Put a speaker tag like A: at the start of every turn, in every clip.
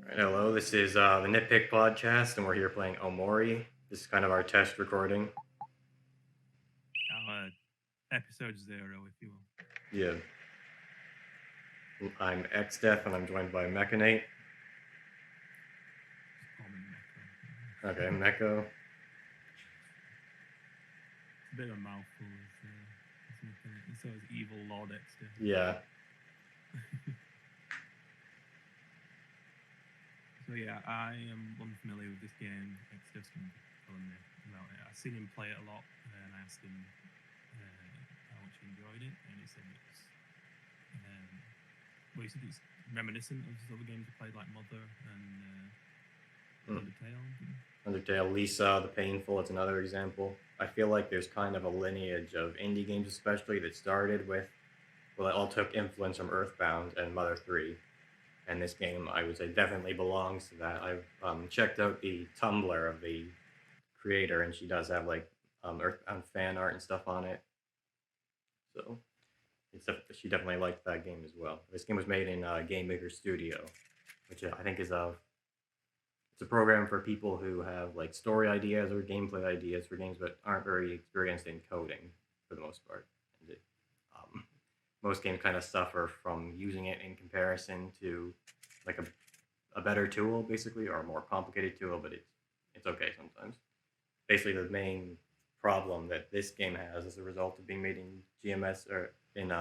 A: Right, hello, this is the Nitpick Podcast, and we're here playing Omori. This is kind of our test recording.
B: Our episode 0, if you will.
A: Yeah. I'm Exdeath, and I'm joined by Mechanate.
B: Just call me Meco.
A: Okay, Meco.
B: It's a bit of a mouthful, isn't it? And so is Evil Lord Exter.
A: Yeah.
B: So yeah, I am unfamiliar with this game. Exter's been telling me about it. I've seen him play it a lot, and I asked him how much he enjoyed it, and he said it's he said it's reminiscent of his other games he played, like Mother and Undertale.
A: Undertale, Lisa, The Painful, it's another example. I feel like there's kind of a lineage of indie games, especially, that started with, well, it all took influence from Earthbound and Mother 3. And this game, I would say, definitely belongs to that. I've checked out the Tumblr of the creator, and she does have like Earthbound fan art and stuff on it. So she definitely liked that game as well. This game was made in Game Maker Studio, which I think is it's a program for people who have like story ideas or gameplay ideas for games but aren't very experienced in coding for the most part. And most games kind of suffer from using it in comparison to like a better tool, basically, or a more complicated tool, but it's okay sometimes. Basically, the main problem that this game has as a result of being made in GMS or in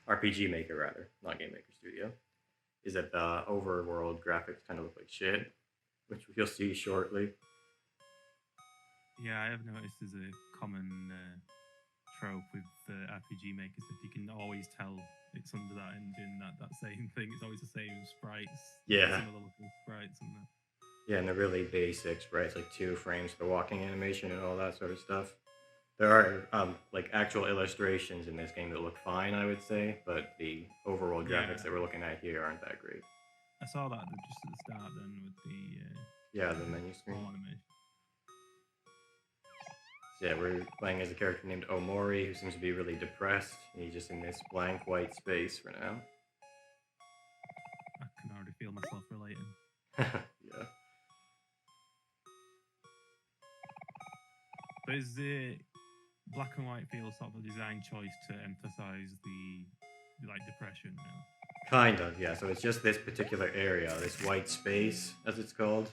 A: RPG Maker, rather, not Game Maker Studio, is that the overworld graphics kind of look like shit, which you'll see shortly.
B: Yeah, I have noticed there's a common trope with RPG makers that you can always tell it's under that engine, that same thing. It's always the same sprites,
A: Yeah.
B: similar looking sprites, and that.
A: Yeah, and the really basic sprites, like 2 frames for walking animation and all that sort of stuff. There are like actual illustrations in this game that look fine, I would say, but the overall graphics that we're looking at here aren't that great.
B: I saw that just at the start then with
A: the menu screen.
B: animation.
A: So yeah, we're playing as a character named Omori, who seems to be really depressed. He's just in this blank white space for now.
B: I can already feel myself relating.
A: Yeah.
B: But is the black and white feel sort of a design choice to emphasize the like depression? Really?
A: Kind of, yeah. So it's just this particular area, this white space, as it's called,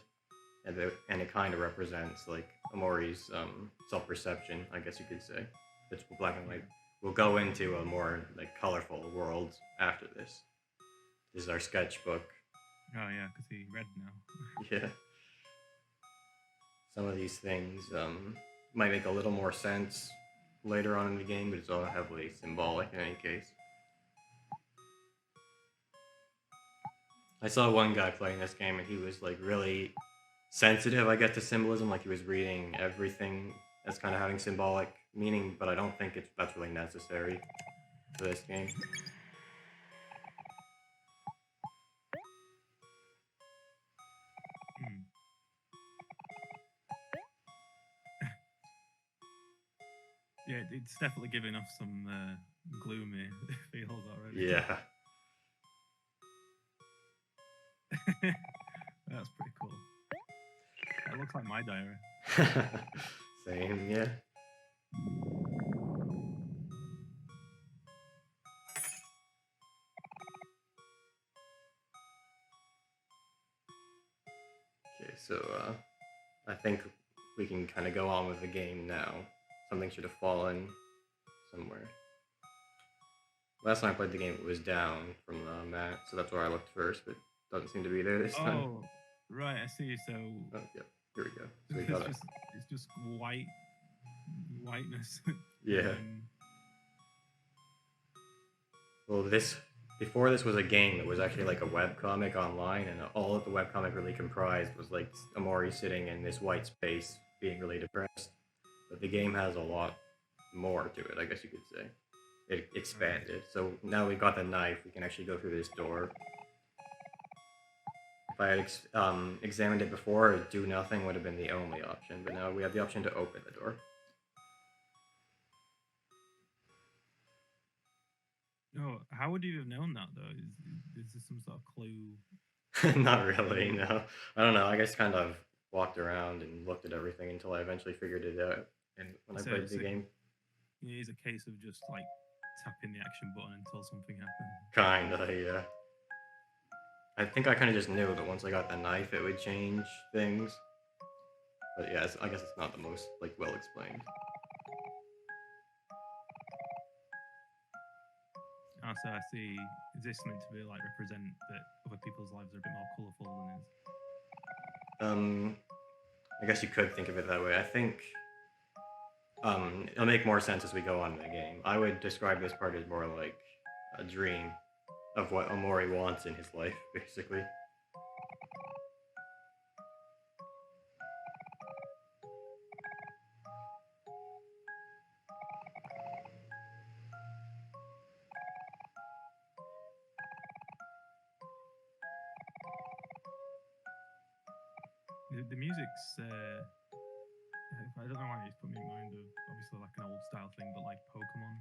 A: and it kind of represents like Omori's self-perception, I guess you could say. It's black and white. We'll go into a more like colorful world after this. This is our sketchbook.
B: Oh yeah, because he read now.
A: Yeah. Some of these things might make a little more sense later on in the game, but it's all heavily symbolic in any case. I saw one guy playing this game, and he was like really sensitive, I guess, to symbolism. Like he was reading everything as kind of having symbolic meaning, but I don't think that's really necessary for this game.
B: Yeah, it's definitely giving off some gloomy feels already.
A: Yeah.
B: That's pretty cool. That looks like my diary.
A: Same, yeah. Okay, so I think we can kind of go on with the game now. Something should have fallen somewhere. Last time I played the game, it was down from the mat, so that's where I looked first, but it doesn't seem to be there this time.
B: Oh, right, I see. So,
A: oh, yeah, here we go.
B: So we got it's just whiteness.
A: Yeah. Well, before this was a game, it was actually like a webcomic online, and all that the webcomic really comprised was like Omori sitting in this white space, being really depressed. But the game has a lot more to it, I guess you could say. It expanded. So now we've got the knife, we can actually go through this door. If I had examined it before, do nothing would have been the only option, but now we have the option to open the door.
B: Oh, how would you have known that though? Is there some sort of clue
A: Not really, no. I don't know. I guess kind of walked around and looked at everything until I eventually figured it out. And when I
B: So
A: played
B: it's
A: the game,
B: it is a case of just like tapping the action button until something happens.
A: kinda, yeah. I think I kind of just knew that once I got the knife, it would change things. But yeah, I guess it's not the most like well explained.
B: So I see. Is this meant to be like represent that other people's lives are a bit more colourful than his?
A: Um, I guess you could think of it that way. I think it'll make more sense as we go on in the game. I would describe this part as more like a dream of what Omori wants in his life, basically.
B: The music's. I don't know why it's put me in mind of obviously like an old style thing, but like Pokemon.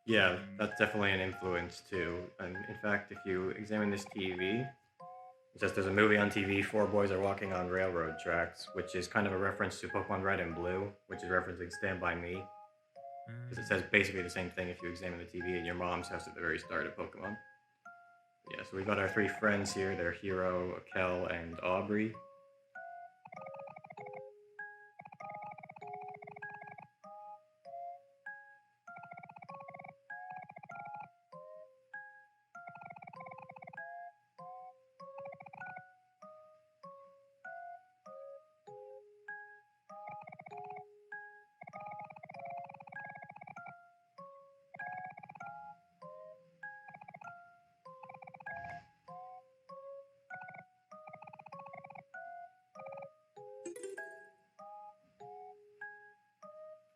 A: Yeah, that's definitely an influence too. And in fact, if you examine this TV, it says there's a movie on TV, four boys are walking on railroad tracks, which is kind of a reference to Pokemon Red and Blue, which is referencing Stand By Me, because it says basically the same thing if you examine the TV in your mom's house at the very start of Pokemon. Yeah, so we've got our three friends here. They're Hero, Kel, and Aubrey.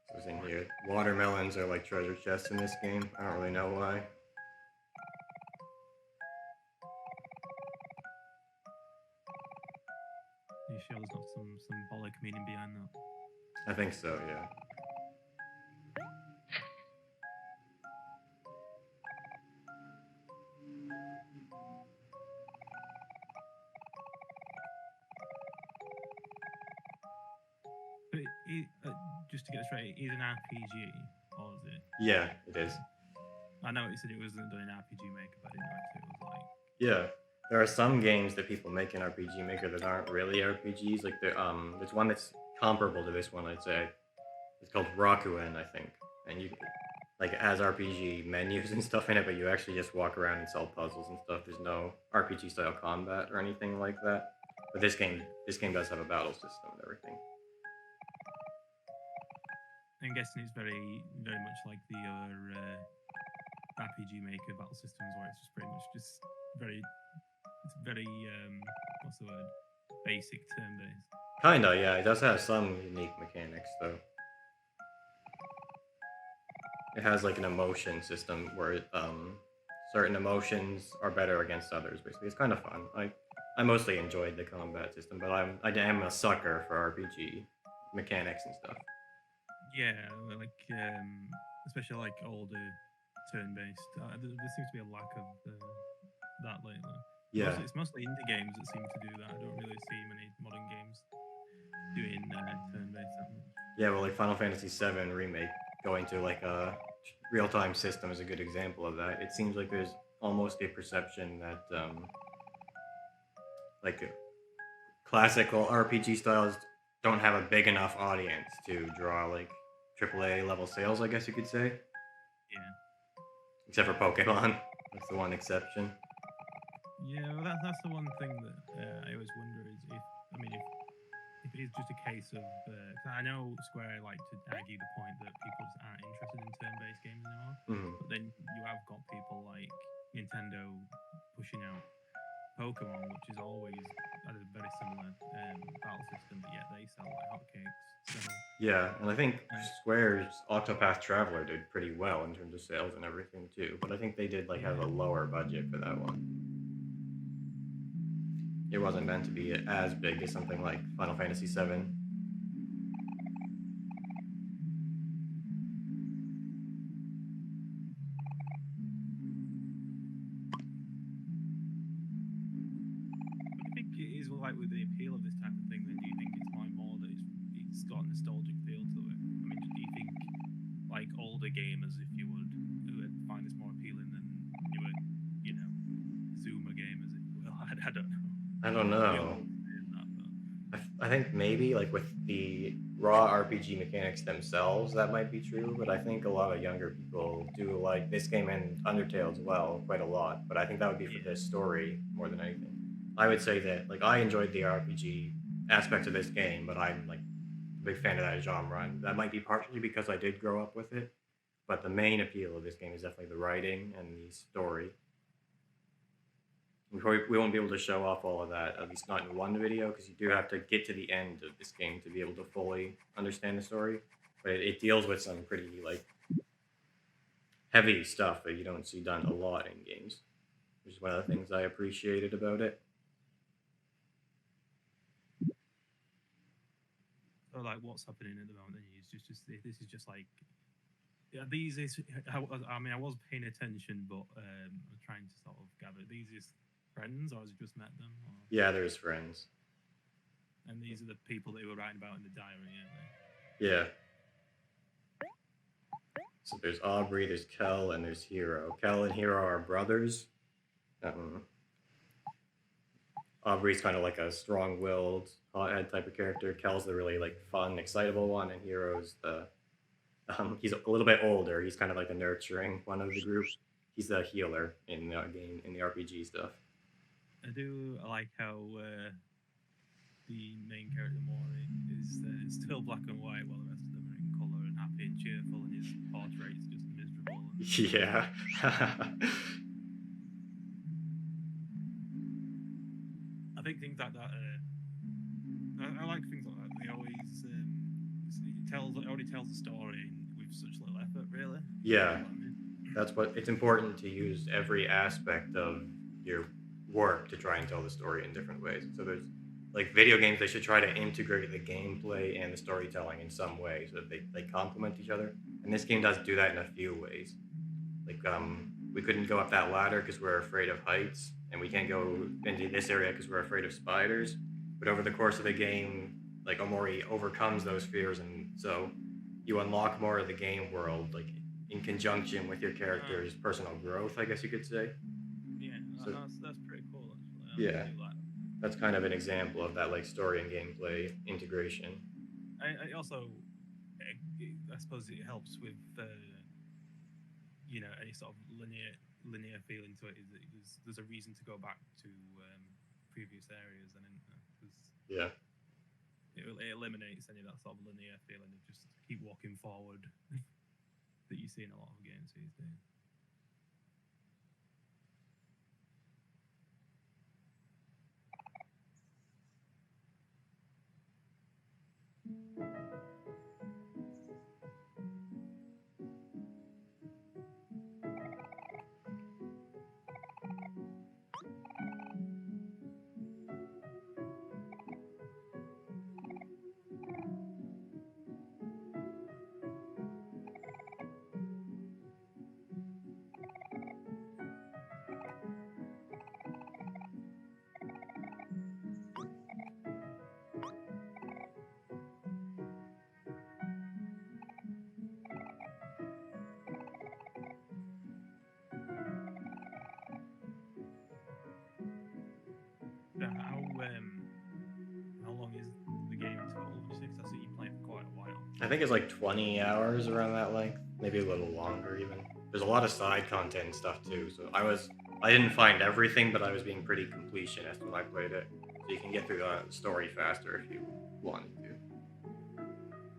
A: So it's in here. Watermelons are like treasure chests in this game. I don't really know why.
B: You sure there's not some symbolic meaning behind that?
A: I think so, yeah.
B: But just to get it straight, it is an RPG, or is it?
A: Yeah, it is.
B: I know it said it wasn't done in RPG Maker, but I didn't know if it was like.
A: Yeah. There are some games that people make in RPG Maker that aren't really RPGs. Like there's one that's comparable to this one, I'd say. It's called Rakuen, I think. And you like it has RPG menus and stuff in it, but you actually just walk around and solve puzzles and stuff. There's no RPG style combat or anything like that. But this game does have a battle system and everything.
B: I'm guessing it's very much like the other RPG Maker battle systems, where it's just pretty much just very what's the word? Basic turn based.
A: Kinda, yeah. It does have some unique mechanics though. It has like an emotion system where certain emotions are better against others. Basically, it's kind of fun. I mostly enjoyed the combat system, but I am a sucker for RPG mechanics and stuff.
B: Yeah, like especially like older turn based. There seems to be a lack of that lately.
A: Yeah,
B: It's mostly indie games that seem to do that. I don't really see many modern games doing turn based that much.
A: yeah. Well, like Final Fantasy VII remake going to like a real time system is a good example of that. It seems like there's almost a perception that like classical RPG styles don't have a big enough audience to draw like AAA level sales, I guess you could say.
B: Yeah.
A: Except for Pokemon. That's the one exception.
B: Yeah, well, that's the one thing that I always wonder is if it is just a case of 'cause I know Square like to argue the point that people just aren't interested in turn-based games anymore, but then you have got people like Nintendo pushing out Pokemon, which is always had a very similar battle system, but yet they sell like hotcakes. So
A: Yeah, and I think Square's Octopath Traveler did pretty well in terms of sales and everything too. But I think they did like have a lower budget for that one. It wasn't meant to be as big as something like Final Fantasy VII.
B: it is like with the appeal of this type of thing, then do you think it's like more that it's got a nostalgic feel to it? I mean, do you think like older gamers, if you would, who would find this more appealing than newer, Zoomer gamers, if you will? I don't know.
A: I don't know. I think maybe like with the raw RPG mechanics themselves, that might be true. But I think a lot of younger people do like this game and Undertale as well quite a lot. But I think that would be for the story more than anything. I would say that like I enjoyed the RPG aspects of this game, but I'm like a big fan of that genre. And that might be partially because I did grow up with it. But the main appeal of this game is definitely the writing and the story. We won't be able to show off all of that, at least not in one video, because you do have to get to the end of this game to be able to fully understand the story. But it deals with some pretty like heavy stuff that you don't see done a lot in games, which is one of the things I appreciated about it.
B: So like, what's happening at the moment? Is just this is just like. Yeah, these is. I mean, I was paying attention, but I'm trying to sort of gather. These is friends, or has he just met them? Or...
A: Yeah, there's friends.
B: And these are the people that you were writing about in the diary, aren't
A: they? Yeah. So there's Aubrey, there's Kel, and there's Hero. Kel and Hero are brothers. Aubrey's kind of like a strong-willed, hothead type of character. Kel's the really like fun, excitable one, and Hero's the he's a little bit older. He's kind of like the nurturing one of the group. He's the healer in the game, in the RPG stuff.
B: I do like how the main character Omori is still black and white, while the rest of them are in colour and happy and cheerful, and his portrait is just miserable.
A: Yeah.
B: I think things like that. I like things like that. They always it already tells the story with such little effort, really.
A: Yeah, that's what it's important to use every aspect of your work to try and tell the story in different ways. So there's like video games, they should try to integrate the gameplay and the storytelling in some way so that they complement each other. And this game does do that in a few ways. Like we couldn't go up that ladder because we're afraid of heights, and we can't go into this area because we're afraid of spiders. But over the course of the game, like Omori overcomes those fears, and so you unlock more of the game world, like in conjunction with your character's personal growth, I guess you could say.
B: Yeah, so, that's pretty cool. Actually.
A: Yeah, that's kind of an example of that like story and gameplay integration.
B: I also, I suppose it helps with any sort of linear feeling to it. Is that there's a reason to go back to previous areas, and
A: yeah.
B: It eliminates any of that sort of linear feeling of just keep walking forward that you see in a lot of games these days. How long is the game total? I see you playing for quite a while.
A: I think it's like 20 hours around that length, maybe a little longer even. There's a lot of side content and stuff too, so I didn't find everything, but I was being pretty completionist when I played it. So you can get through the story faster if you wanted to.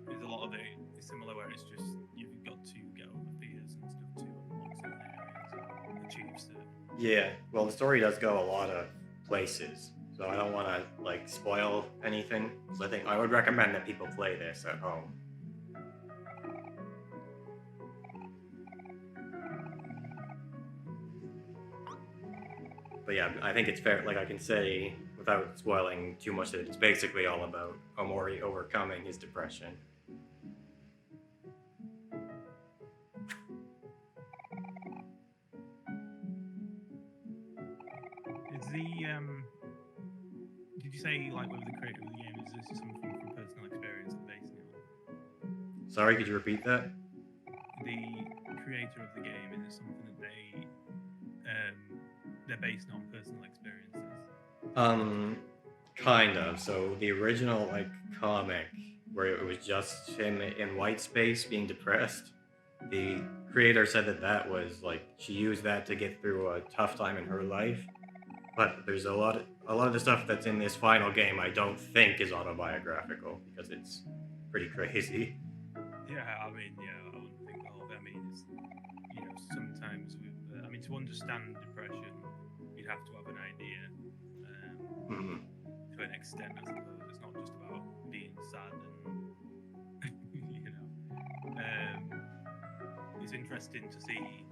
B: There's a lot of it similar where it's just you've got to get over fears and stuff to unlock certain areas, achieve certain.
A: Yeah, well the story does go a lot of places, so I don't want to like spoil anything. So I think I would recommend that people play this at home. But yeah, I think it's fair. Like I can say without spoiling too much, that it's basically all about Omori overcoming his depression.
B: did you say like with the creator of the game is this something from personal experience and basing it on?
A: Sorry, could you repeat that?
B: The creator of the game is it something that they're based on personal experiences?
A: Kind of. So the original like comic where it was just him in white space being depressed, the creator said that was like she used that to get through a tough time in her life. But there's a lot of the stuff that's in this final game I don't think is autobiographical because it's pretty crazy.
B: Yeah, I mean, yeah, I wouldn't think the whole. I mean, it's sometimes to understand depression, you'd have to have an idea.
A: Mhm.
B: To an extent, I suppose it's not just about being sad and it's interesting to see.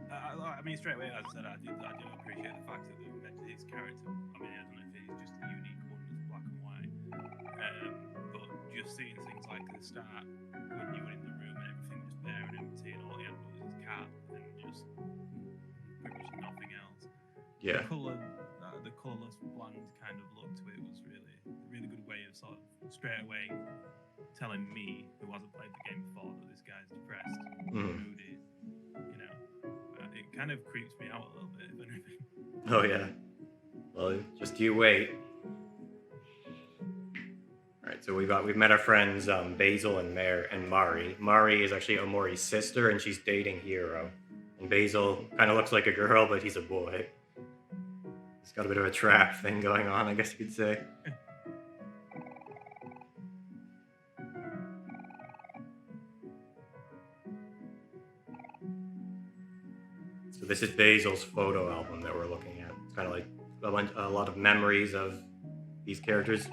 B: I mean, straight away, as I said, I do appreciate the fact that they meant his character. I mean, I don't know if he's just a unique one that's black and white, but just seeing things like at the start when you were in the room and everything was bare and empty and all he had was his cat and just pretty much nothing else.
A: Yeah.
B: The colourless, bland kind of look to it was really a really good way of sort of straight away telling me, who hasn't played the game before, that this guy's depressed, moody. It kind of creeps me out a little bit, if anything.
A: Oh yeah. Well, just you wait. All right, so we've met our friends Basil and Mari. Mari is actually Omori's sister, and she's dating Hiro. And Basil kind of looks like a girl, but he's a boy. He's got a bit of a trap thing going on, I guess you could say. So this is Basil's photo album that we're looking at. It's kind of like a lot of memories of these characters.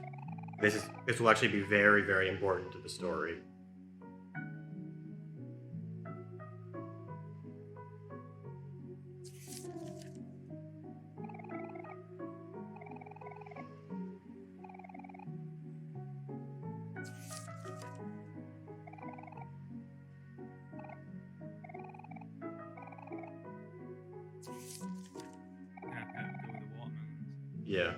A: This will actually be very, very important to the story. Yeah.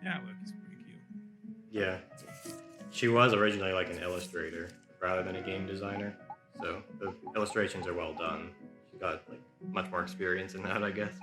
B: Yeah, work is pretty cute.
A: Yeah. She was originally like an illustrator rather than a game designer. So the illustrations are well done. She's got like much more experience in that, I guess.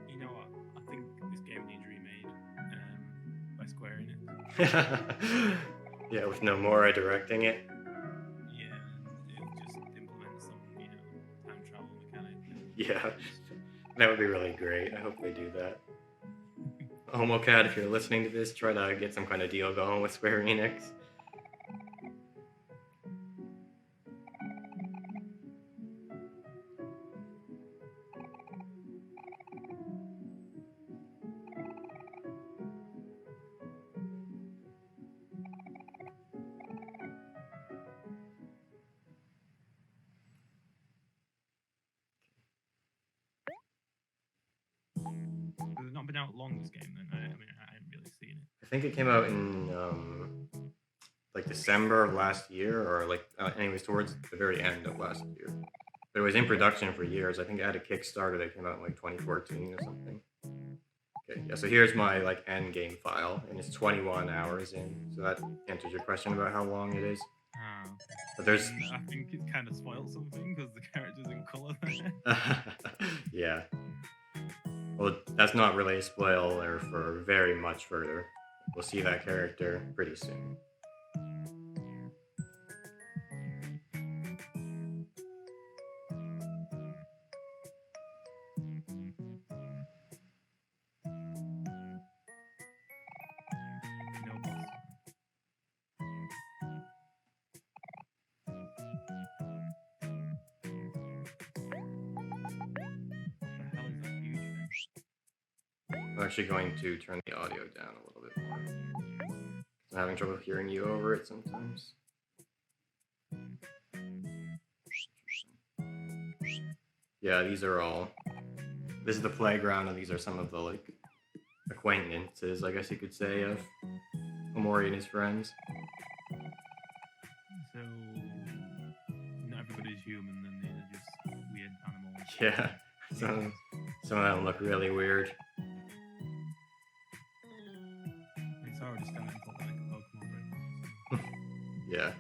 B: You know what? I think this game needs remade by Square Enix.
A: Yeah, with Nomura directing it.
B: Yeah, it just implement some, time travel mechanic.
A: Yeah, that would be really great. I hope they do that. HomoCat, if you're listening to this, try to get some kind of deal going with Square Enix.
B: Has it not been out long, this game, then? I mean, I haven't really seen it.
A: I think it came out in like December of last year, or anyways, towards the very end of last year. But it was in production for years. I think it had a Kickstarter that came out in like 2014 or something. Okay, yeah. So here's my end game file, and it's 21 hours in. So that answers your question about how long it is. But there's
B: I think it's kind of spoiled something because the character's in colour there.
A: yeah. Well, that's not really a spoiler for very much further. We'll see that character pretty soon.
B: No boss. What the hell is that huge thing?
A: I'm actually going to turn the audio down a little bit more. I'm having trouble hearing you over it sometimes. Yeah, these are all. This is the playground, and these are some of the like acquaintances, I guess you could say, of Omori and his friends.
B: So not everybody's human, then they're just weird animals.
A: Yeah, some of them look really weird.
B: It's already starting to look like a Pokemon right
A: Yeah.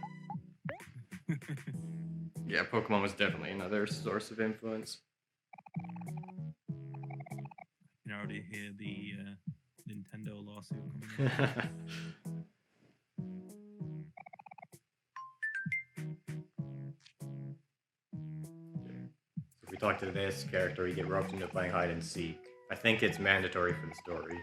A: Yeah, Pokemon was definitely another source of influence.
B: You can already hear the Nintendo lawsuit coming
A: If we talk to this character, we get roped into playing hide and seek. I think it's mandatory for the story.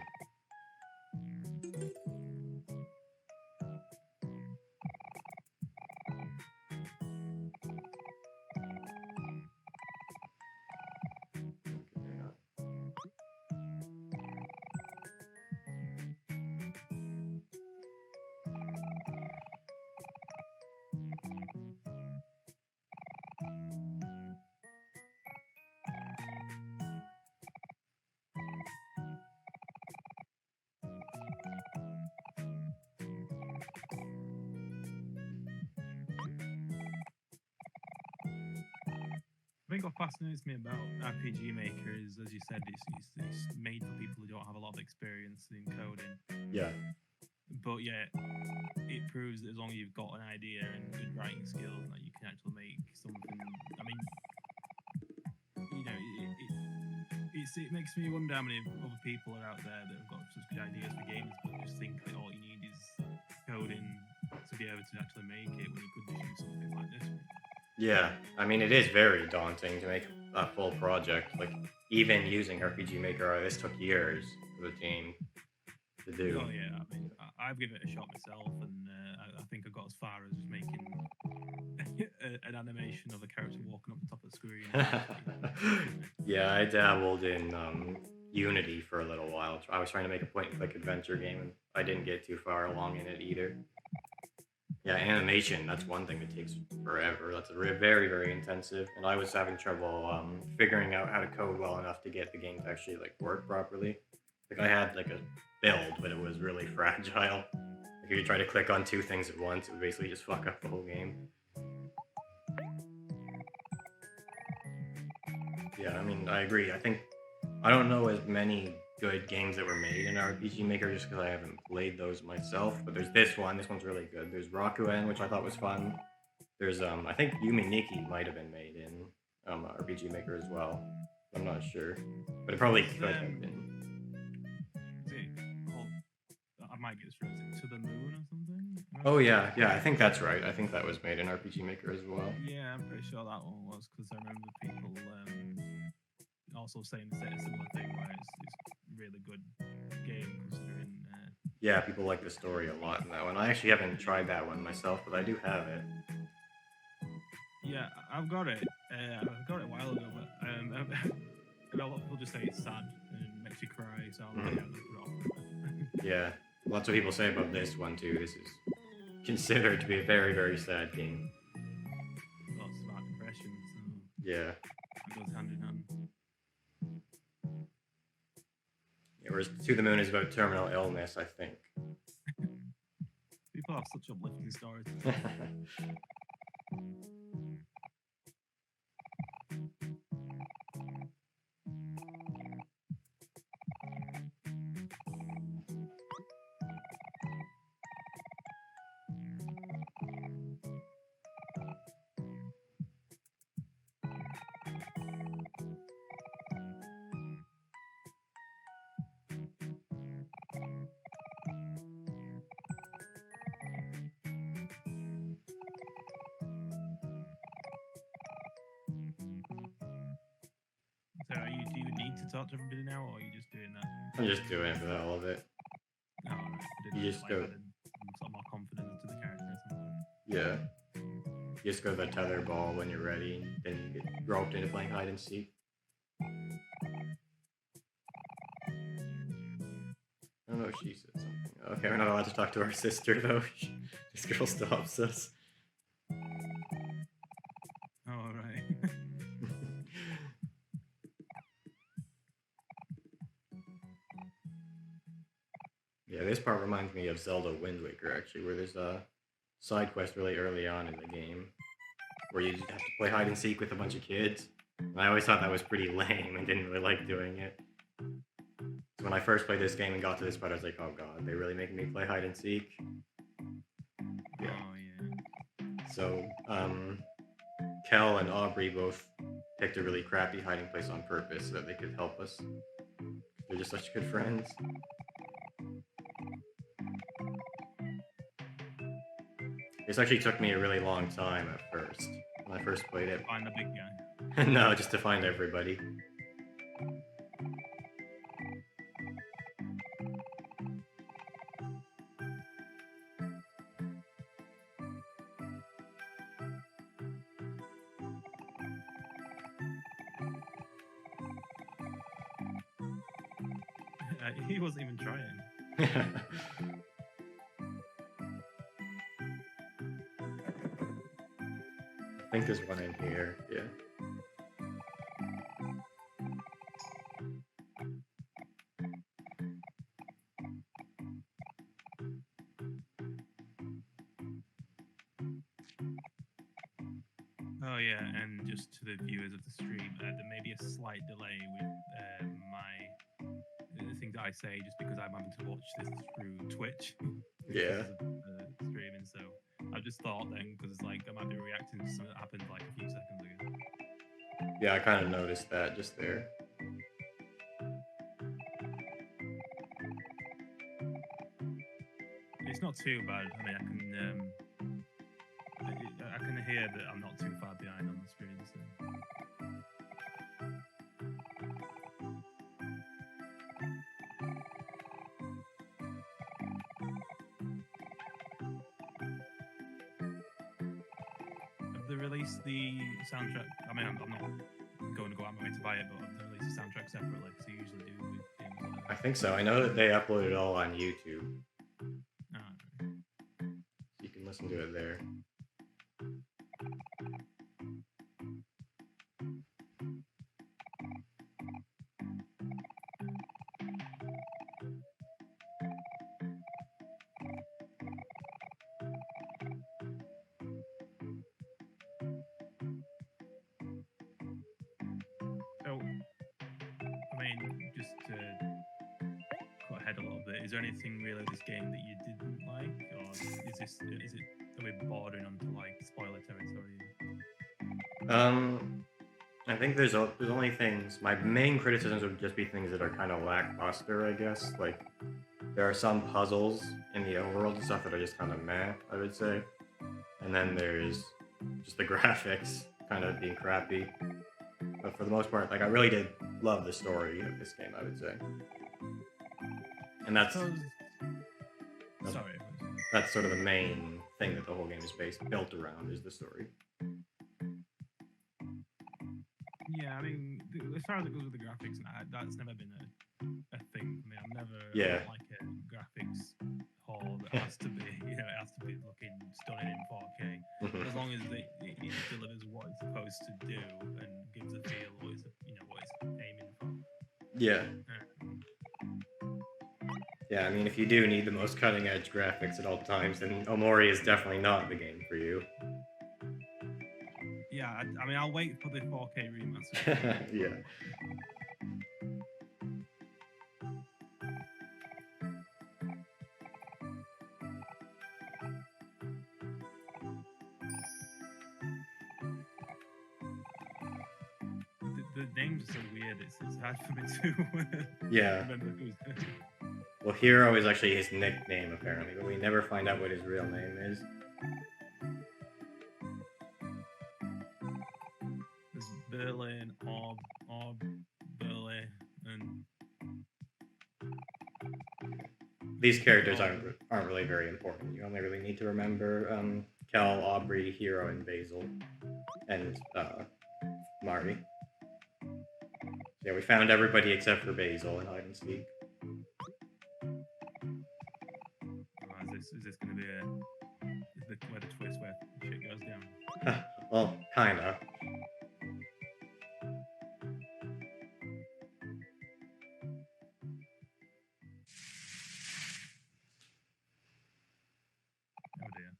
B: I think what fascinates me about RPG Maker is, as you said, it's made for people who don't have a lot of experience in coding.
A: Yeah.
B: But yeah, it proves that as long as you've got an idea and good writing skills, that you can actually make something. I mean, you know, it makes me wonder how many other people are out there that have got such good ideas for games, but just think that all you need is coding to be able to actually make it when you could just use something like this.
A: Yeah, I mean, it is very daunting to make a full project. Like, even using RPG Maker, this took years for the team to do.
B: Oh yeah, I mean, I've given it a shot myself, and I think I got as far as just making an animation of a character walking up the top of the screen.
A: Yeah, I dabbled in Unity for a little while. I was trying to make a point-and-click adventure game, and I didn't get too far along in it either. Yeah, animation, that's one thing that takes forever. That's very, very intensive. And I was having trouble figuring out how to code well enough to get the game to actually like work properly. Like I had like a build, but it was really fragile. If you try to click on two things at once, it would basically just fuck up the whole game. Yeah, I mean, I agree. I don't know as many good games that were made in RPG Maker just because I haven't played those myself, but there's this one's really good. There's Rakuen, which I thought was fun. There's I think Yumi Nikki might have been made in RPG Maker as well. I'm not sure, but it probably could have been.
B: I might get this wrong. Is it To the Moon or something?
A: Oh yeah, I think that's right. I think that was made in RPG Maker as well.
B: Yeah, I'm pretty sure that one was, because I remember people also saying a similar thing, where it's really good game considering.
A: Yeah, people like the story a lot in that one. I actually haven't tried that one myself, but I do have it.
B: Yeah, I've got it. I got it a while ago, but a lot of people just say it's sad and makes you cry, so I'm put it off.
A: Yeah, lots of people say about this one too. This is considered to be a very, very sad game.
B: Lots about depression, so
A: yeah,
B: it goes hand in hand.
A: Yeah, whereas To the Moon is about terminal illness, I think.
B: People have such uplifting stories. So do you need to talk to everybody now, or are you just doing that?
A: I'm just doing it for the hell of it.
B: No, I didn't
A: You
B: know,
A: just
B: like
A: go.
B: added some sort of more confidence to the character or something.
A: Yeah. You just go to the tether ball when you're ready, and then you get roped into playing hide and seek. I don't know if she said something. Okay, we're not allowed to talk to our sister though. This girl stops us.
B: Oh, right.
A: Yeah, this part reminds me of Zelda Wind Waker actually, where there's a side quest really early on in the game where you have to play hide and seek with a bunch of kids. And I always thought that was pretty lame and didn't really like doing it. So when I first played this game and got to this part, I was like, oh god, they really making me play hide and seek. Yeah.
B: Oh, yeah.
A: So, Kel and Aubrey both picked a really crappy hiding place on purpose so that they could help us. They're just such good friends. This actually took me a really long time at first, when I first played it.
B: Find the big guy.
A: No, just to find everybody.
B: He wasn't even trying.
A: I think there's one in here, yeah.
B: Oh yeah, and just to the viewers of the stream, there may be a slight delay with the thing that I say, just because I'm having to watch this through Twitch.
A: Yeah.
B: Streaming, so I just thought then, because it's like I might be reacting to something that happened like a few seconds ago.
A: Yeah, I kind of noticed that just there.
B: It's not too bad. I mean, I can hear that I'm not too far behind on the screen. So. Have they released the soundtrack? I mean, I'm not going to go out my way to buy it, but have they released the soundtrack separately? Because they usually do with games like that.
A: I think so. I know that they upload it all on YouTube. You can listen to it there.
B: So, I mean, just to cut ahead a little bit, is there anything really of this game that you didn't like, or are we bordering onto like spoiler territory?
A: I think there's only things. My main criticisms would just be things that are kind of lackluster, I guess. Like there are some puzzles in the overworld and stuff that are just kind of meh, I would say. And then there's just the graphics kind of being crappy. But for the most part, like I really did love the story of this game, I would say. And that's
B: Sorry.
A: that's sort of the main thing that the whole game is built around is the story.
B: Yeah, I mean, as far as it goes with the graphics, that's never been a thing for me. I'm never like a graphics whore that has to be, it has to be looking stunning in 4K. As long as it delivers what it's supposed to do and gives a feel what it's aiming for.
A: Yeah. Yeah, I mean, if you do need the most cutting-edge graphics at all times, then Omori is definitely not the game for you.
B: Yeah, I mean, I'll wait for the 4K remaster.
A: Yeah.
B: The names are so weird, it's hard for me to remember who's.
A: Well, Hero is actually his nickname, apparently, but we never find out what his real name is.
B: There's Berlin, and
A: These characters aren't really very important. You only really need to remember Kel, Aubrey, Hero, and Basil, and Mari. Yeah, we found everybody except for Basil in hide and seek.
B: Is this going to be where the twist where shit goes down?
A: Well, kinda.
B: Oh dear.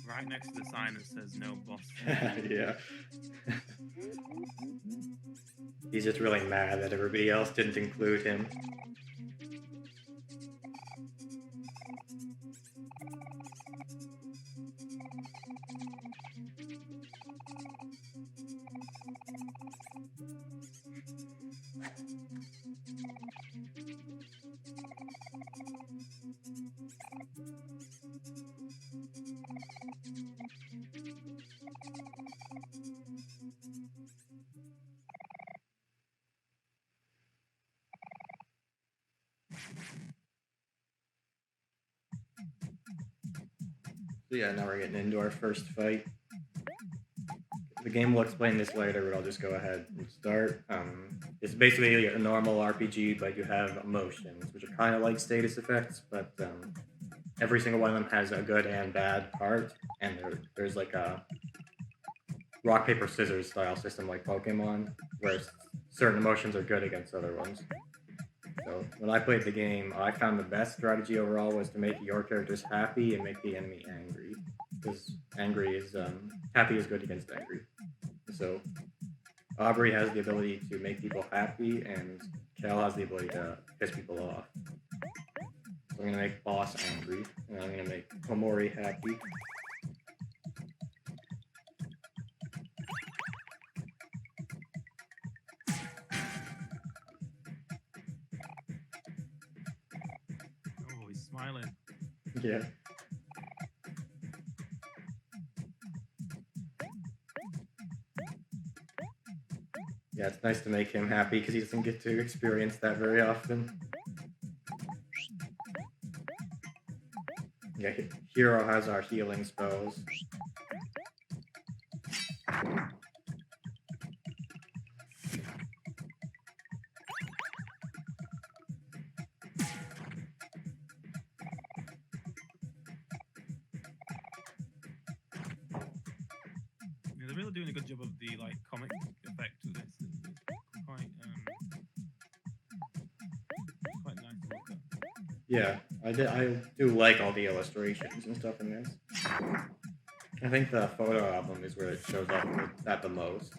B: Right next to the sign that says no boss.
A: Yeah. He's just really mad that everybody else didn't include him. So yeah, now we're getting into our first fight. The game will explain this later, but I'll just go ahead and start. It's basically a normal RPG, but you have emotions, which are kind of like status effects, but every single one of them has a good and bad part, and there's like a rock, paper, scissors style system like Pokemon, where certain emotions are good against other ones. So when I played the game, I found the best strategy overall was to make your characters happy and make the enemy angry, because happy is good against angry. So Aubrey has the ability to make people happy, and Cal has the ability to piss people off. So I'm gonna make Boss angry, and I'm gonna make Omori happy.
B: Oh, he's smiling.
A: Yeah. Yeah, it's nice to make him happy because he doesn't get to experience that very often. Yeah, Hero has our healing spells.
B: Yeah, they're really doing a good job of the comic effect of this. It's quite nice to look at.
A: Yeah, I do like all the illustrations and stuff in this. I think the photo album is where it shows up at the most.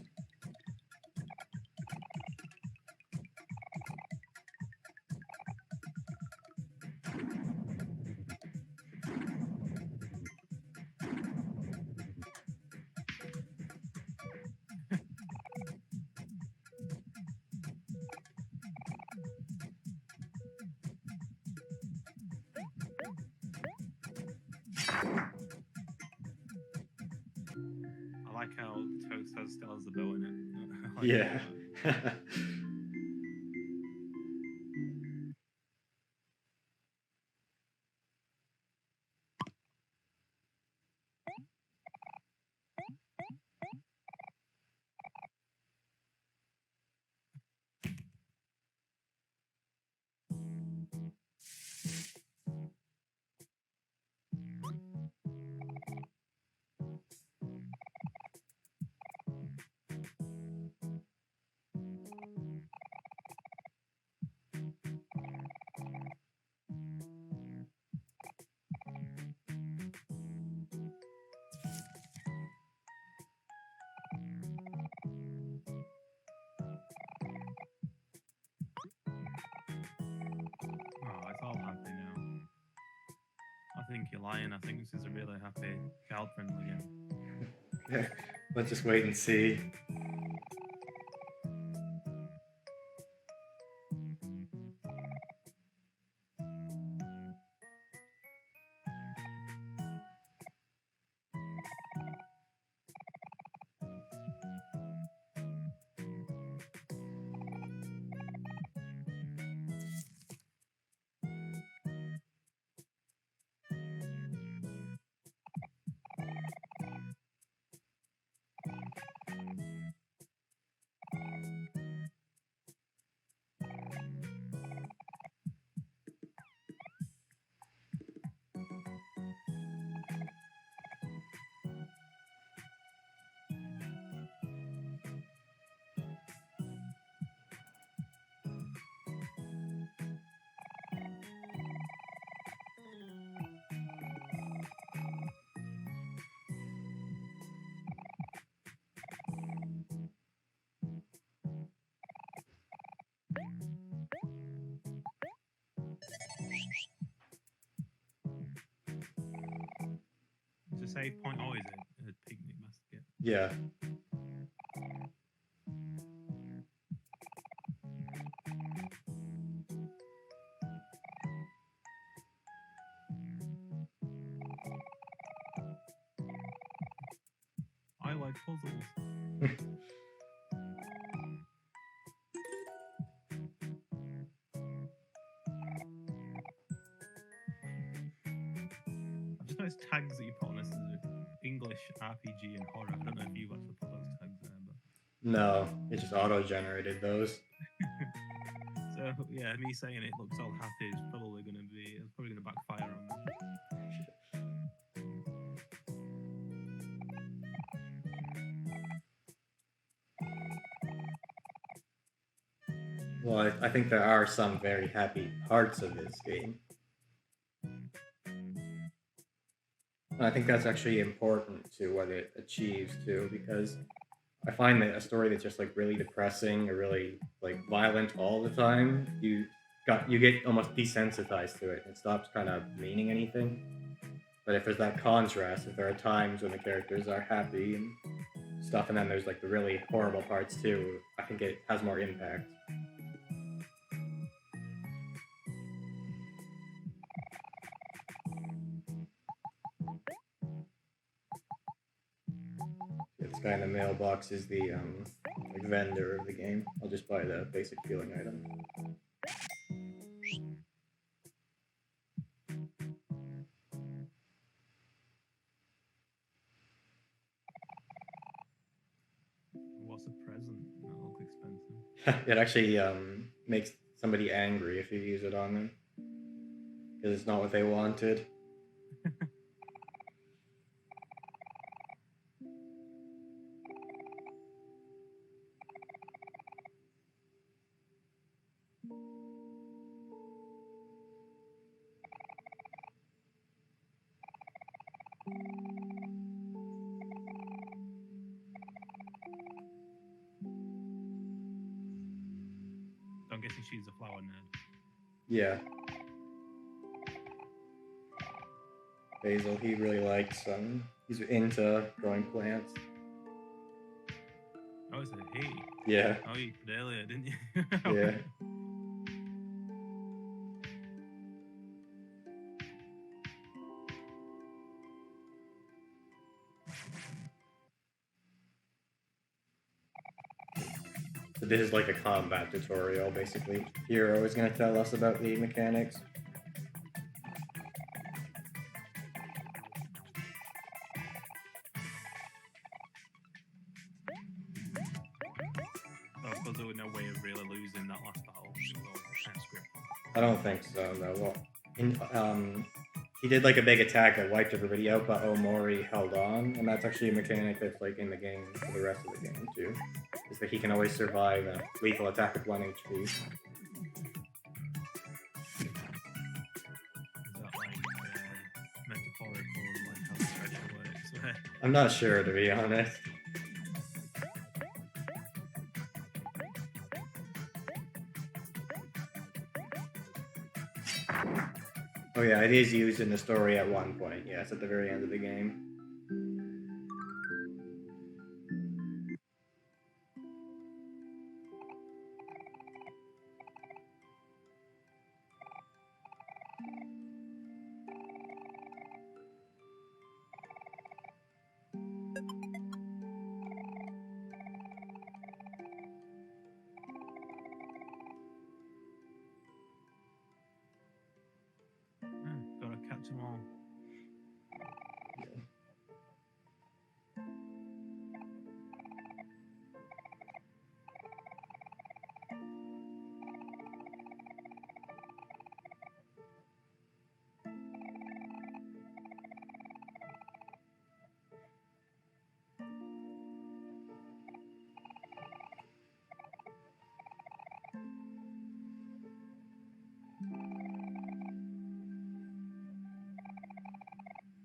B: I like how Toast still has the bow in it.
A: Yeah.
B: you're lying. I think this is a really happy, child-friendly game.
A: Let's just wait and see.
B: Is the save point always a picnic basket?
A: Yeah.
B: I like puzzles. I've just noticed tags that you put on this as English, RPG, and horror. I don't know if you actually put those tags there, but
A: No, it just auto-generated those.
B: so yeah, me saying it looks all happy is probably going to backfire on me.
A: Well, I think there are some very happy parts of this game. And I think that's actually important to what it achieves too, because I find that a story that's just like really depressing or really like violent all the time, you get almost desensitized to it. It stops kind of meaning anything. But if there's that contrast, if there are times when the characters are happy and stuff, and then there's like the really horrible parts too, I think it has more impact. This guy in the mailbox is the like vendor of the game. I'll just buy the basic healing item.
B: What's a present? That looks expensive.
A: It actually makes somebody angry if you use it on them, because it's not what they wanted.
B: I'm guessing she's a flower nerd.
A: Yeah. Basil, he really likes he's into growing plants.
B: Oh, it's a he.
A: Yeah.
B: Oh, you did earlier, didn't you?
A: Yeah. So this is like a combat tutorial, basically. Hero is going to tell us about the mechanics.
B: I suppose there was no way of really losing that last battle.
A: I don't think so, no. Well, he did like a big attack that wiped everybody out, but Omori held on, and that's actually a mechanic that's like in the game for the rest of the game too. Is that he can always survive a lethal attack with 1 HP.
B: Is that like metaphorical, like how stretch works?
A: I'm not sure, to be honest. Oh yeah, it is used in the story at one point. Yeah, it's at the very end of the game.
B: Gotta catch them all.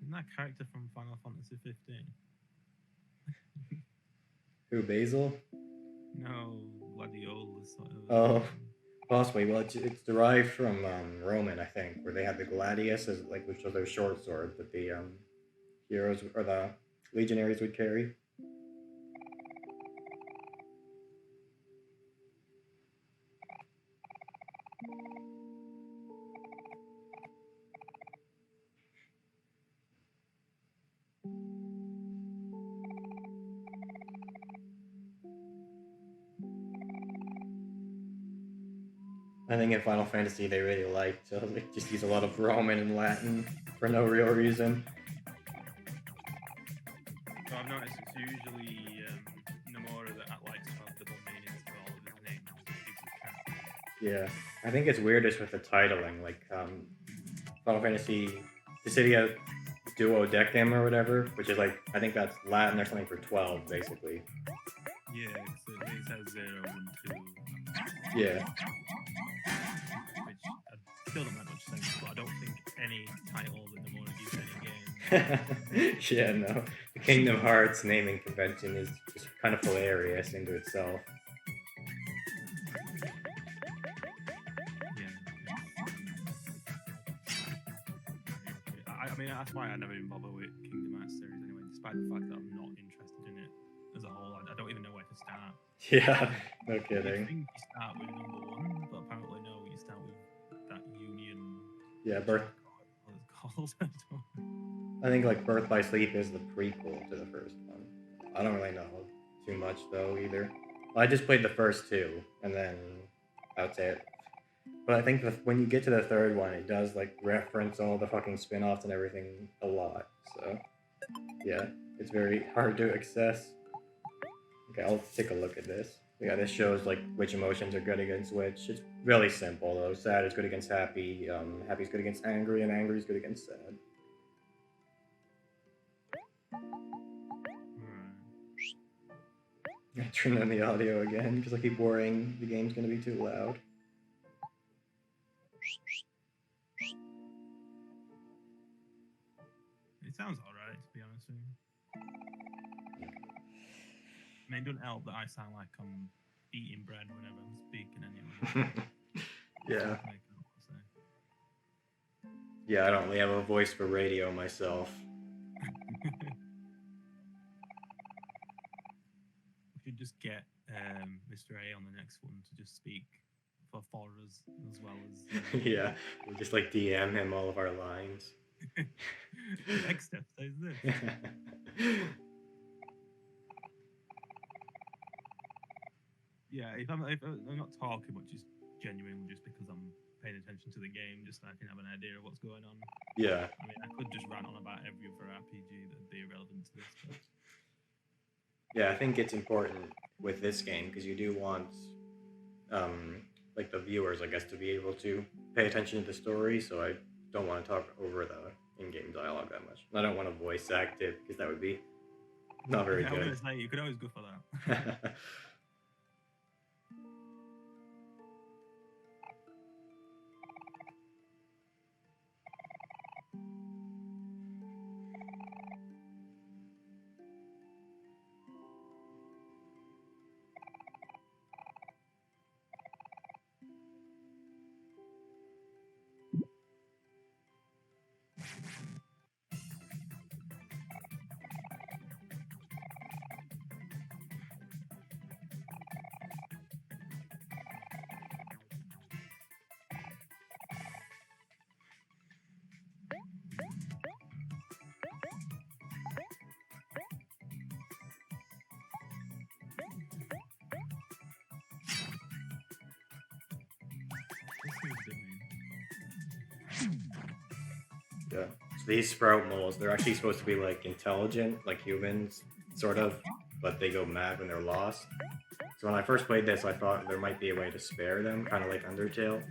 B: Isn't that character from Final Fantasy 15?
A: Who, Basil?
B: No, Gladiolus. Sort of,
A: Oh, possibly. Well, it's derived from Roman, I think, where they had the gladius as like which was their short sword that the heroes or the legionaries would carry. I think in Final Fantasy they really like to like, just use a lot of Roman and Latin for no real reason.
B: So I've noticed it's usually Nomura that likes to have double meanings for all of his names.
A: Yeah, I think it's weirdest with the titling, like Final Fantasy Dissidia Duodecim or whatever, which is like I think that's Latin or something for 12, basically.
B: Yeah, it says 0 and 2.
A: Yeah.
B: Which still don't make much sense, but I don't think any title that Nomura gives any game.
A: Yeah, no. The Kingdom Hearts naming convention is just kind of hilarious into itself.
B: I mean, that's why I never even bother with Kingdom Hearts series anyway, despite the fact that I'm not interested in it as a whole. I don't even know where to start.
A: Yeah, no
B: I
A: kidding.
B: think you start with number 1, but apparently no, you start with that Union.
A: Yeah, I think like Birth by Sleep is the prequel to the first one. I don't really know too much though either. I just played the first 2, and then that's it. But I think when you get to the third one, it does like reference all the fucking spin-offs and everything a lot. So yeah, it's very hard to access. Okay, I'll take a look at this. Yeah, this shows like which emotions are good against which. It's really simple though. Sad is good against happy. Happy is good against angry, and angry is good against sad. I turn on the audio again because I keep worrying the game's gonna be too loud.
B: It sounds alright, to be honest with you. I mean, it doesn't help that I sound like I'm eating bread whenever I'm speaking anyway.
A: Yeah. Yeah, I don't really have a voice for radio myself.
B: We should just get Mr. A on the next one to just speak for us as well as.
A: Yeah, we just like DM him all of our lines.
B: Exdeath says this. Yeah, if I'm not talking much, it's genuinely just because I'm paying attention to the game, just so I can have an idea of what's going on.
A: Yeah.
B: I mean, I could just rant on about every other RPG that'd be irrelevant to this. But...
A: Yeah, I think it's important with this game because you do want, like the viewers, I guess, to be able to pay attention to the story. So I don't want to talk over the in-game dialogue that much. I don't want to voice act it because that would be not very good. I was
B: gonna say, you could always go for that.
A: These sprout moles, they're actually supposed to be like intelligent, like humans, sort of, but they go mad when they're lost. So when I first played this, I thought there might be a way to spare them, kind of like Undertale.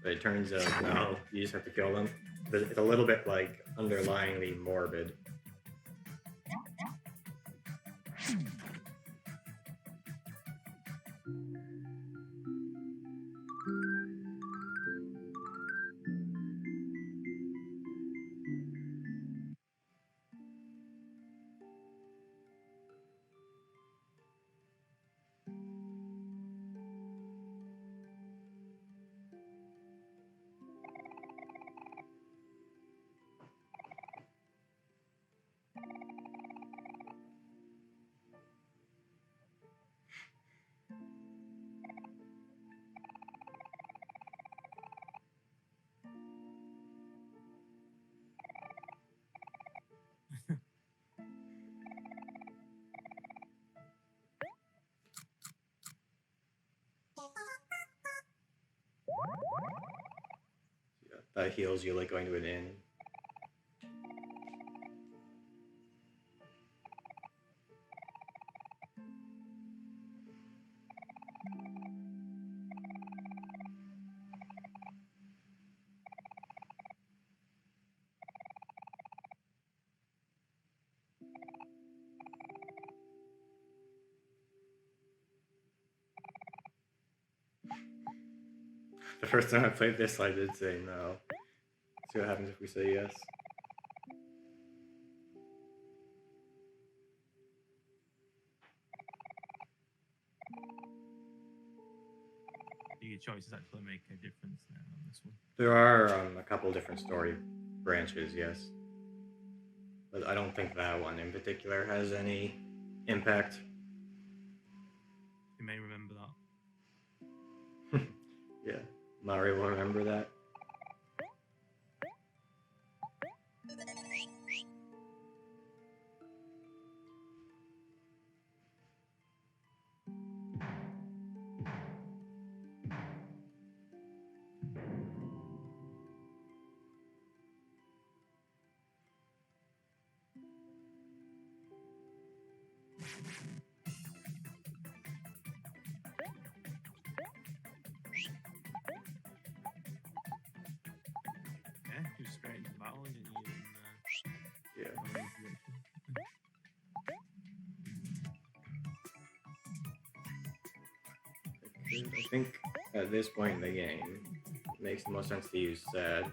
A: But it turns out, no, you just have to kill them. But it's a little bit like underlyingly morbid. Yeah, that heals you like going to an inn. The first time I played this, I did say no. Let's see what happens if we say yes.
B: Do your choices actually make a difference now on this one?
A: There are a couple different story branches, yes. But I don't think that one in particular has any impact.
B: You may remember that.
A: Yeah, Mario will remember that.
B: Yeah, you just straight into battle, didn't you?
A: Yeah. I think at this point in the game, it makes the most sense to use sad.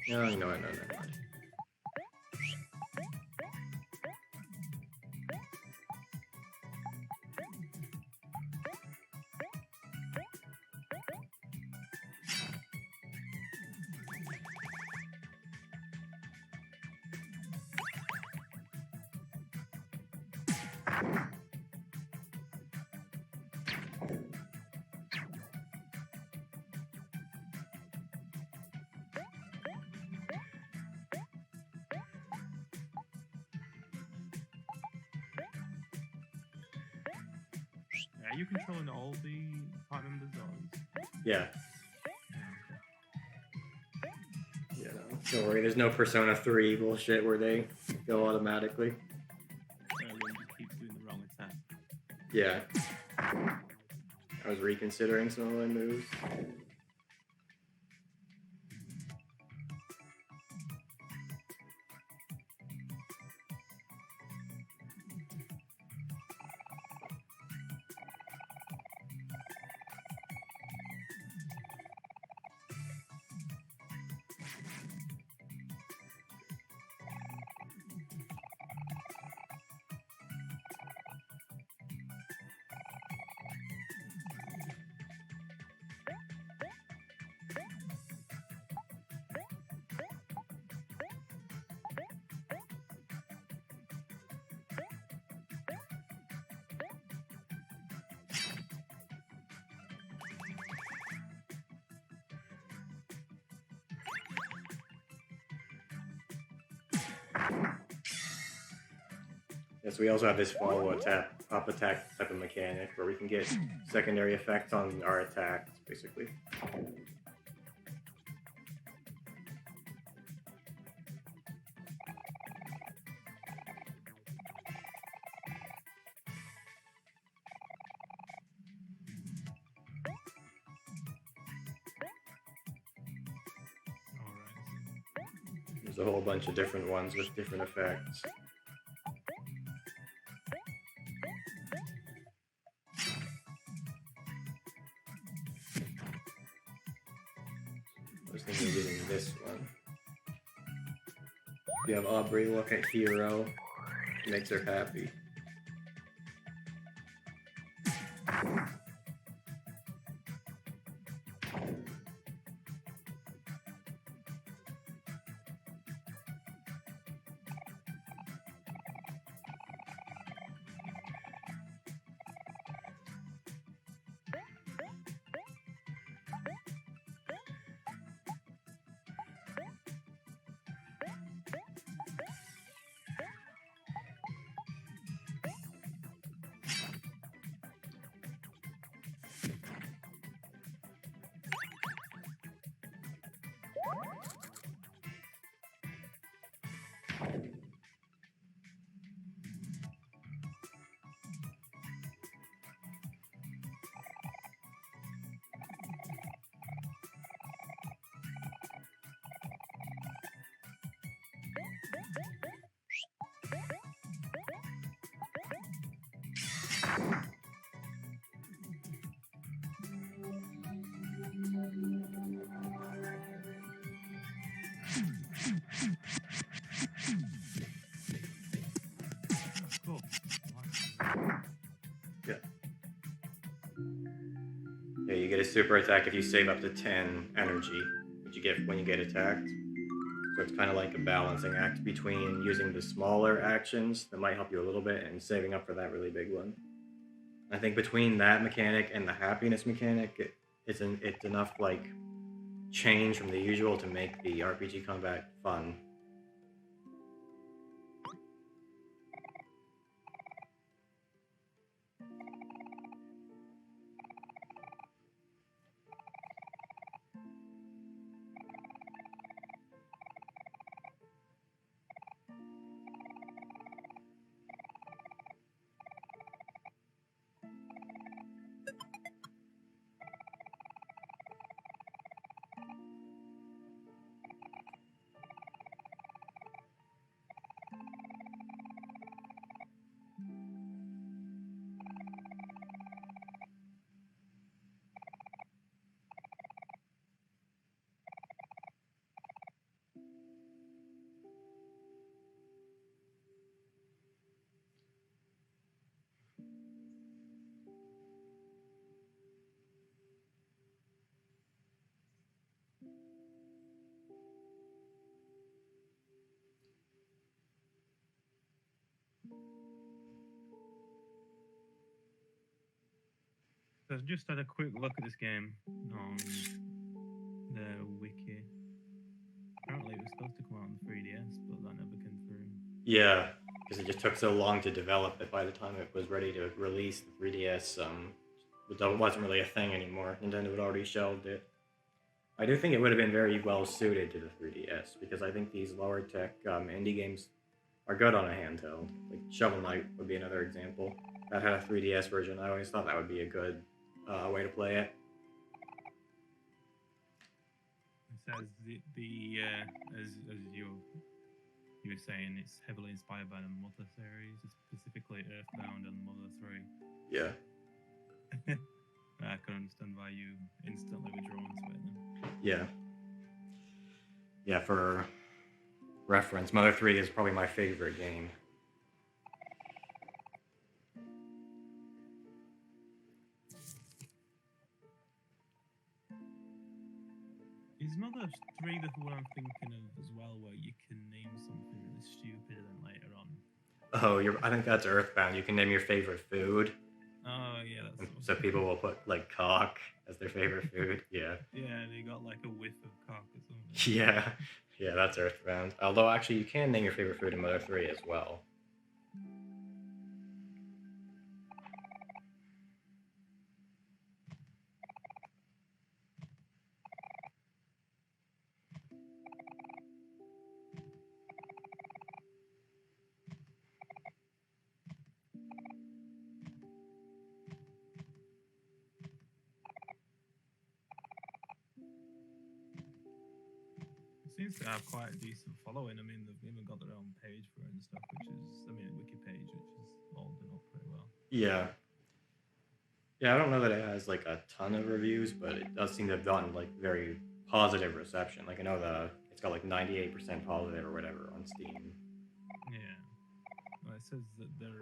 A: No, never mind.
B: Are you controlling all the part members?
A: Yeah. Yeah, no, don't worry, there's no Persona 3 bullshit where they go automatically.
B: Everyone just keeps doing the wrong attack.
A: Yeah. I was reconsidering some of my moves. Yes, we also have this follow up attack type of mechanic where we can get secondary effects on our attacks, basically. There's a whole bunch of different ones with different effects. I was thinking of using this one. If you have Aubrey look at Hero, it makes her happy.
B: Cool.
A: Yeah. Yeah, you get a super attack if you save up to 10 energy, which you get when you get attacked. So it's kind of like a balancing act between using the smaller actions that might help you a little bit and saving up for that really big one. I think between that mechanic and the happiness mechanic, it's enough like change from the usual to make the RPG combat fun.
B: So I've just had a quick look at this game on the wiki. Apparently it was supposed to come out on the 3DS, but that never came through.
A: Yeah, because it just took so long to develop that by the time it was ready to release, the 3DS it wasn't really a thing anymore. Nintendo had already shelved it. I do think it would have been very well suited to the 3DS because I think these lower tech indie games are good on a handheld. Like Shovel Knight would be another example. That had a 3DS version. I always thought that would be a good way to play it.
B: It says as you were saying, it's heavily inspired by the Mother series, specifically Earthbound and Mother 3.
A: Yeah.
B: I can understand why you instantly were drawn to it then.
A: Yeah. Yeah, for reference, Mother 3 is probably my favorite game.
B: Is Mother 3 the one I'm thinking of as well, where you can name something really stupid and later on?
A: Oh, I think that's Earthbound. You can name your favorite food.
B: Oh, yeah, that's
A: So people will put, like, cock as their favorite food. Yeah.
B: Yeah, they got like a whiff of cock or something.
A: Yeah. Yeah, that's Earthbound. Although, actually, you can name your favorite food in Mother 3 as well.
B: seems to have quite a decent following. I mean, they've even got their own page for it and stuff, which is, I mean, a wiki page, which is all done up pretty well.
A: Yeah. Yeah, I don't know that it has like a ton of reviews, but it does seem to have gotten like very positive reception. Like I know it's got like 98% positive or whatever on Steam.
B: Yeah. Well, it says that they're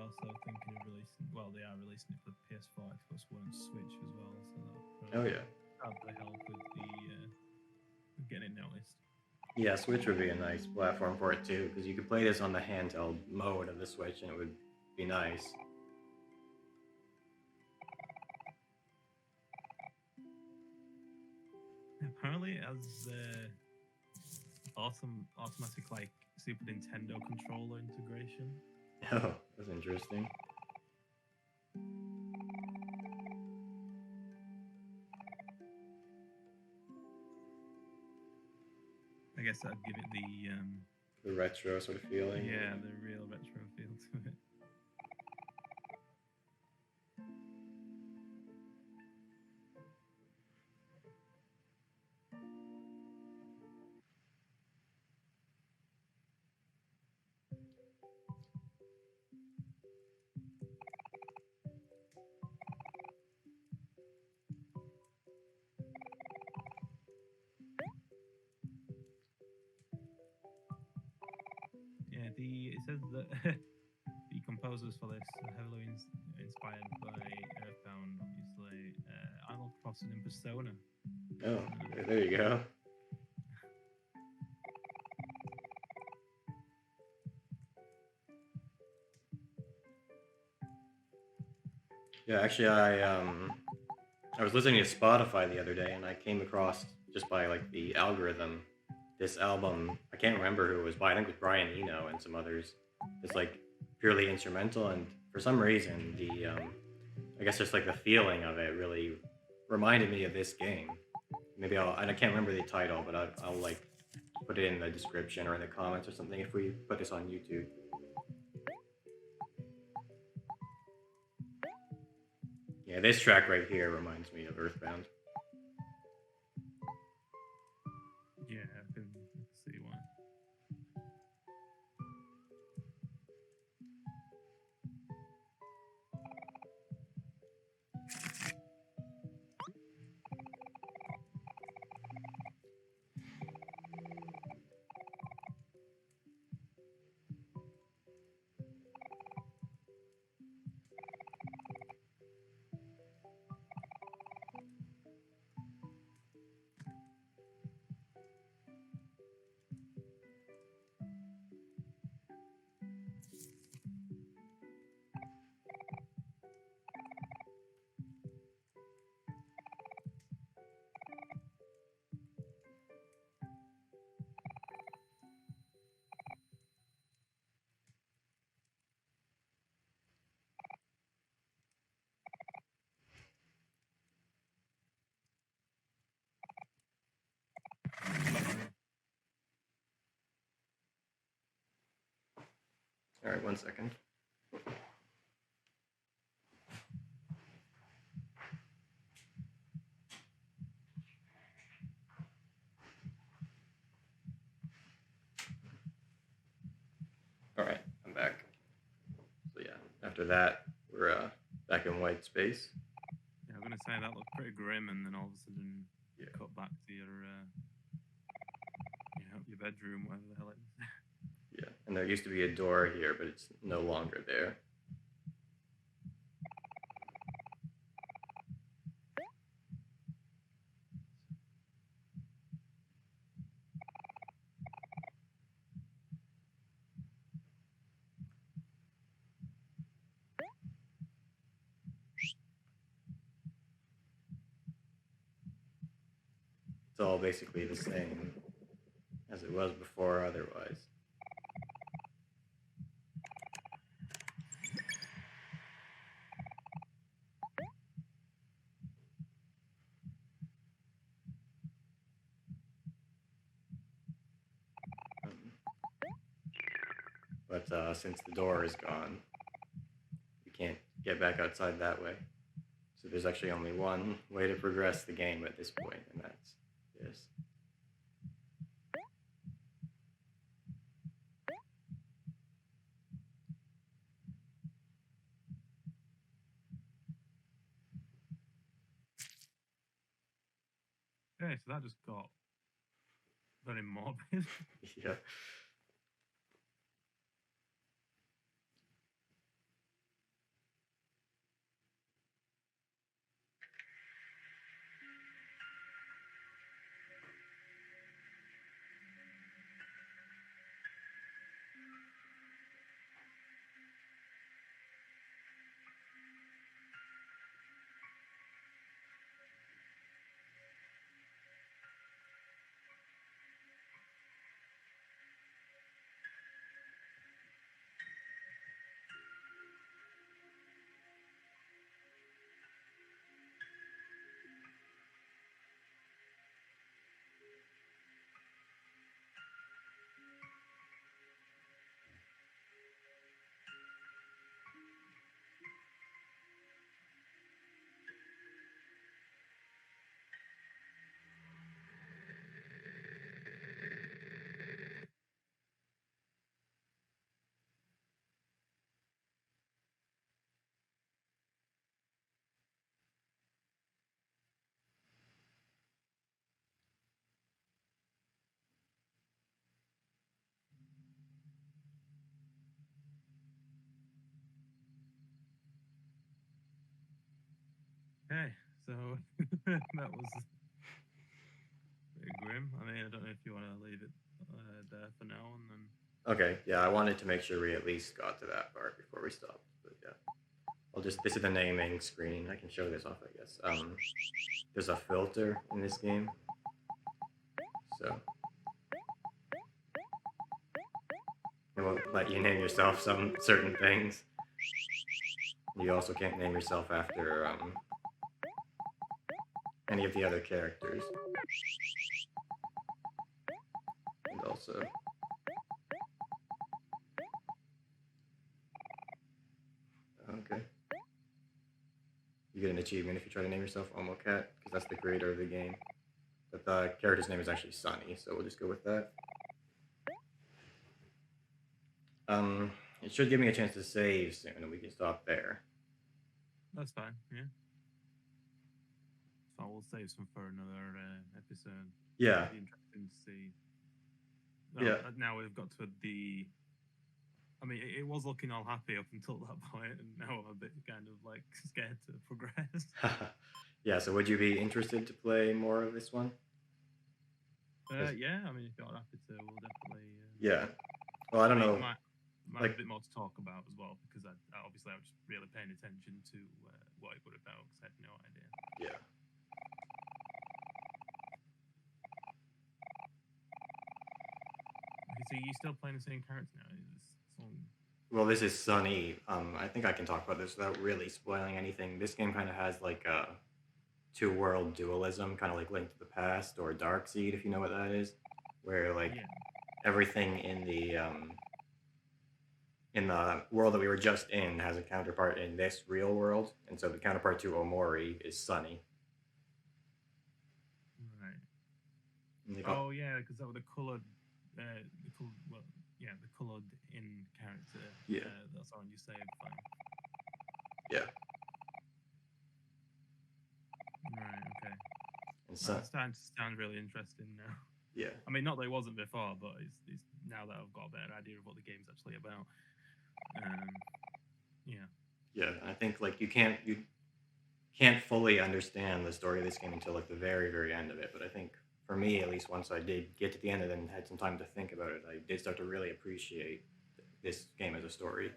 B: also thinking of releasing. Well, they are releasing it for PS4, Xbox One, and Switch as well. So that
A: Oh yeah.
B: probably help with getting it noticed.
A: Yeah, Switch would be a nice platform for it too, because you could play this on the handheld mode of the Switch, and it would be nice.
B: Apparently, it has automatic like Super Nintendo controller integration.
A: Oh, that's interesting.
B: I guess that'd give it
A: The retro sort of feeling.
B: the real retro feel to it. Yeah, it says that the composers for this are heavily inspired by Earthbound, obviously, Animal Crossing and Persona.
A: Oh, there you go. Yeah, actually, I was listening to Spotify the other day, and I came across just by like the algorithm this album. I can't remember who it was by. I think it was Brian Eno and some others. It's like purely instrumental, and for some reason, the I guess just like the feeling of it really reminded me of this game. Maybe and I can't remember the title, but I'll like put it in the description or in the comments or something if we put this on YouTube. Yeah, this track right here reminds me of Earthbound.
B: Yeah, I can see why.
A: All right, 1 second. All right, I'm back. So yeah, after that, we're back in white space.
B: Yeah, I'm gonna say that looked pretty grim, and then all of a sudden, cut back to your bedroom, whatever the hell it is.
A: Yeah, and there used to be a door here, but it's no longer there. It's all basically the same as it was before otherwise. But since the door is gone, you can't get back outside that way. So So there's actually only one way to progress the game at this point, and that's this.
B: Okay, so that just got very morbid.
A: Yeah.
B: Okay, so that was very grim. I mean, I don't know if you want to leave it there for now, and then.
A: Okay, yeah, I wanted to make sure we at least got to that part before we stopped, but yeah. This is the naming screen. I can show this off, I guess. There's a filter in this game. So it won't let you name yourself some certain things. You also can't name yourself after any of the other characters. And also... Okay. You get an achievement if you try to name yourself Omo Cat, because that's the creator of the game. But the character's name is actually Sunny, so we'll just go with that. It should give me a chance to save soon, and we can stop there.
B: That's fine, yeah. So we'll save some for another episode.
A: Yeah.
B: It'll be interesting to see.
A: Yeah.
B: Now we've got to the. I mean, it was looking all happy up until that point, and now I'm a bit kind of like scared to progress.
A: Yeah, so would you be interested to play more of this one?
B: Yeah, I mean, if you're happy to, we'll definitely.
A: Yeah. Well, I don't know.
B: Might have a bit more to talk about as well, because I was just really paying attention to what it would about, because I had no idea.
A: Yeah.
B: Okay, so you still playing the same character now?
A: Well, this is Sunny. I think I can talk about this without really spoiling anything. This game kind of has like a two-world dualism, kind of like Link to the Past or Darkseid, if you know what that is, where like everything in the world that we were just in has a counterpart in this real world, and so the counterpart to Omori is Sunny.
B: Right. Oh yeah, because that was the coloured, the coloured in character.
A: Yeah.
B: That's on your save file.
A: Yeah.
B: Right. Okay.
A: And so
B: it's starting to sound really interesting now.
A: Yeah.
B: I mean, not that it wasn't before, but it's now that I've got a better idea of what the game's actually about. Yeah.
A: Yeah, I think like you can't fully understand the story of this game until like the very, very end of it. But I think for me, at least, once I did get to the end of it and had some time to think about it, I did start to really appreciate this game as a story.